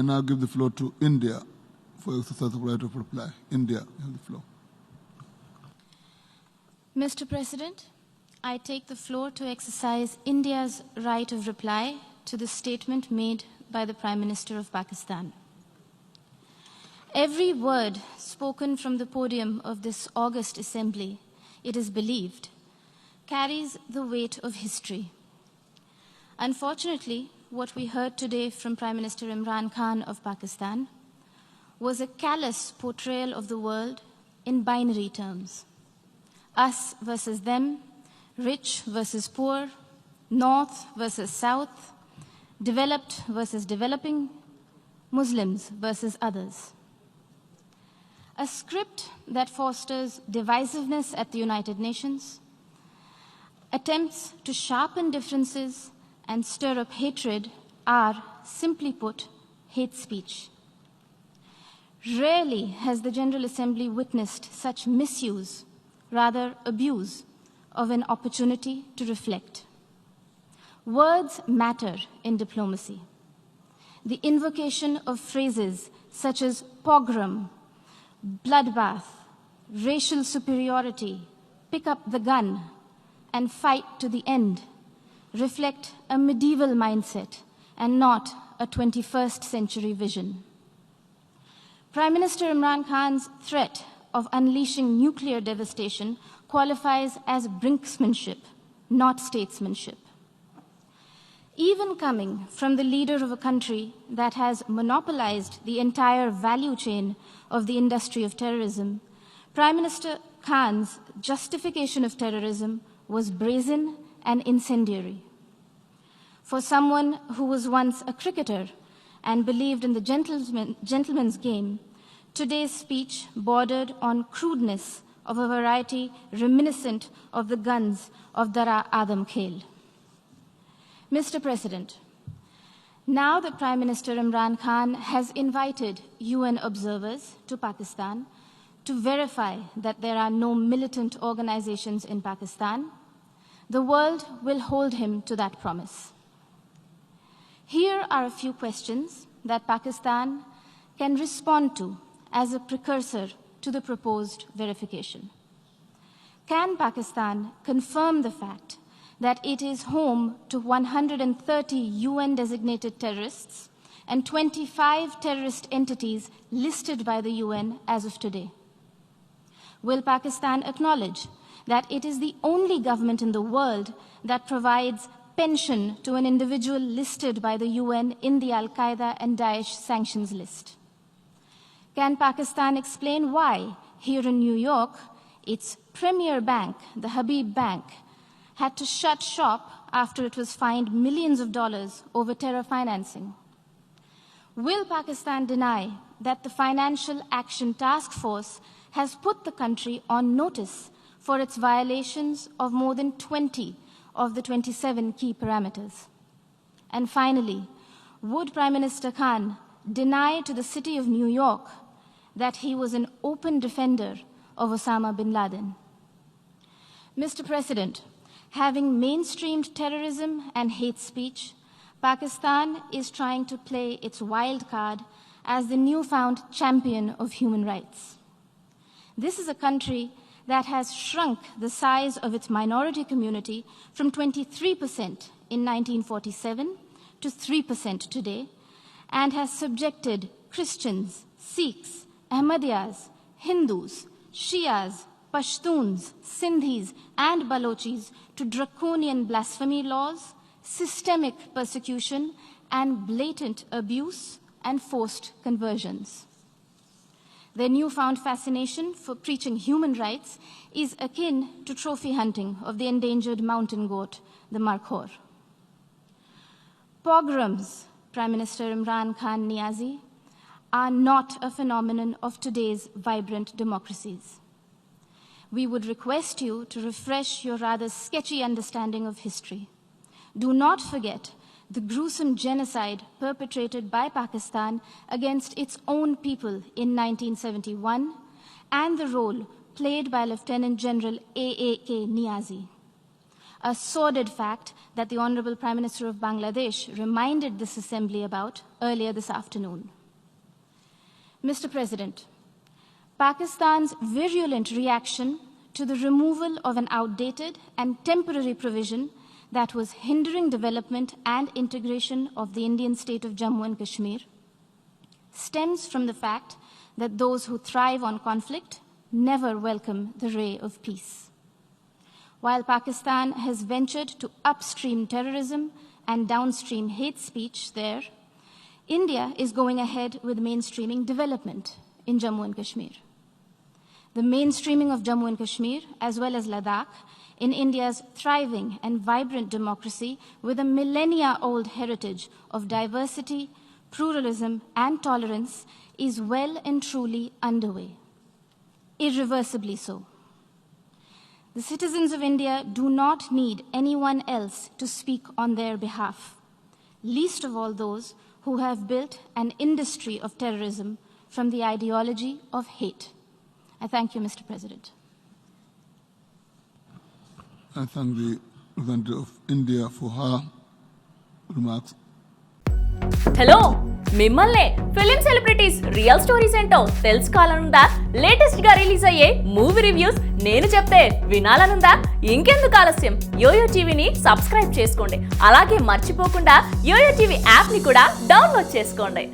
I now give the floor to India for exercise of right of reply. India, you have the floor. Mr. President, I take the floor to exercise India's right of reply to the statement made by the Prime Minister of Pakistan. Every word spoken from the podium of this august assembly, it is believed, carries the weight of history. Unfortunately, what we heard today from Prime Minister Imran Khan of Pakistan was a callous portrayal of the world in binary terms. Us versus them, rich versus poor, north versus south, developed versus developing, Muslims versus others. A script that fosters divisiveness at the United Nations, attempts to sharpen differences and stir up hatred are, simply put, hate speech. Rarely has the General Assembly witnessed such misuse, rather abuse, of an opportunity to reflect. Words matter in diplomacy. The invocation of phrases such as pogrom, bloodbath, racial superiority, pick up the gun, and fight to the end reflect a medieval mindset and not a 21st century vision. Prime Minister Imran Khan's threat of unleashing nuclear devastation qualifies as brinksmanship, not statesmanship. Even coming from the leader of a country that has monopolized the entire value chain of the industry of terrorism, Prime Minister Khan's justification of terrorism was brazen and incendiary. For someone who was once a cricketer and believed in the gentleman's game, today's speech bordered on crudeness of a variety reminiscent of the guns of Dara Adam Khel. Mr. President, now that Prime Minister Imran Khan has invited UN observers to Pakistan to verify that there are no militant organizations in Pakistan, the world will hold him to that promise. Here are a few questions that Pakistan can respond to as a precursor to the proposed verification. Can Pakistan confirm the fact that it is home to 130 UN-designated terrorists and 25 terrorist entities listed by the UN as of today? Will Pakistan acknowledge that it is the only government in the world that provides pension to an individual listed by the UN in the Al-Qaeda and Daesh sanctions list? Can Pakistan explain why, here in New York, its premier bank, the Habib Bank, had to shut shop after it was fined millions of dollars over terror financing? Will Pakistan deny that the Financial Action Task Force has put the country on notice for its violations of more than 20 of the 27 key parameters? And finally, would Prime Minister Khan deny to the city of New York that he was an open defender of Osama bin Laden? Mr. President, having mainstreamed terrorism and hate speech, Pakistan is trying to play its wild card as the newfound champion of human rights. This is a country that has shrunk the size of its minority community from 23% in 1947 to 3% today, and has subjected Christians, Sikhs, Ahmadiyas, Hindus, Shias, Pashtuns, Sindhis, and Balochis to draconian blasphemy laws, systemic persecution, and blatant abuse and forced conversions. Their newfound fascination for preaching human rights is akin to trophy hunting of the endangered mountain goat, the Markhor. Pogroms, Prime Minister Imran Khan Niazi, are not a phenomenon of today's vibrant democracies. We would request you to refresh your rather sketchy understanding of history. Do not forget the gruesome genocide perpetrated by Pakistan against its own people in 1971 and the role played by Lieutenant General A.A.K. Niazi. a sordid fact that the Honorable Prime Minister of Bangladesh reminded this assembly about earlier this afternoon. Mr. President, Pakistan's virulent reaction to the removal of an outdated and temporary provision that was hindering development and integration of the Indian state of Jammu and Kashmir stems from the fact that those who thrive on conflict never welcome the ray of peace. While Pakistan has ventured to upstream terrorism and downstream hate speech there, India is going ahead with mainstreaming development in Jammu and Kashmir. The mainstreaming of Jammu and Kashmir, as well as Ladakh, in India's thriving and vibrant democracy with a millennia-old heritage of diversity, pluralism, and tolerance is well and truly underway, irreversibly so. The citizens of India do not need anyone else to speak on their behalf, least of all those who have built an industry of terrorism from the ideology of hate. I thank you, Mr. President. I thank the representative of India for her remarks. Hello మిమ్మల్నే film celebrities real stories ఏంటో తెలుసుకోవాలనుందా? Latest గా release అయ్యే movie reviews నేను చెప్తే వినాలనుందా? ఇంకెందుకు ఆలస్యం, yo-yo టీవీని subscribe చేసుకోండి. అలాగే మర్చిపోకుండా యోయో టీవీ యాప్ ని కూడా డౌన్లోడ్ చేసుకోండి.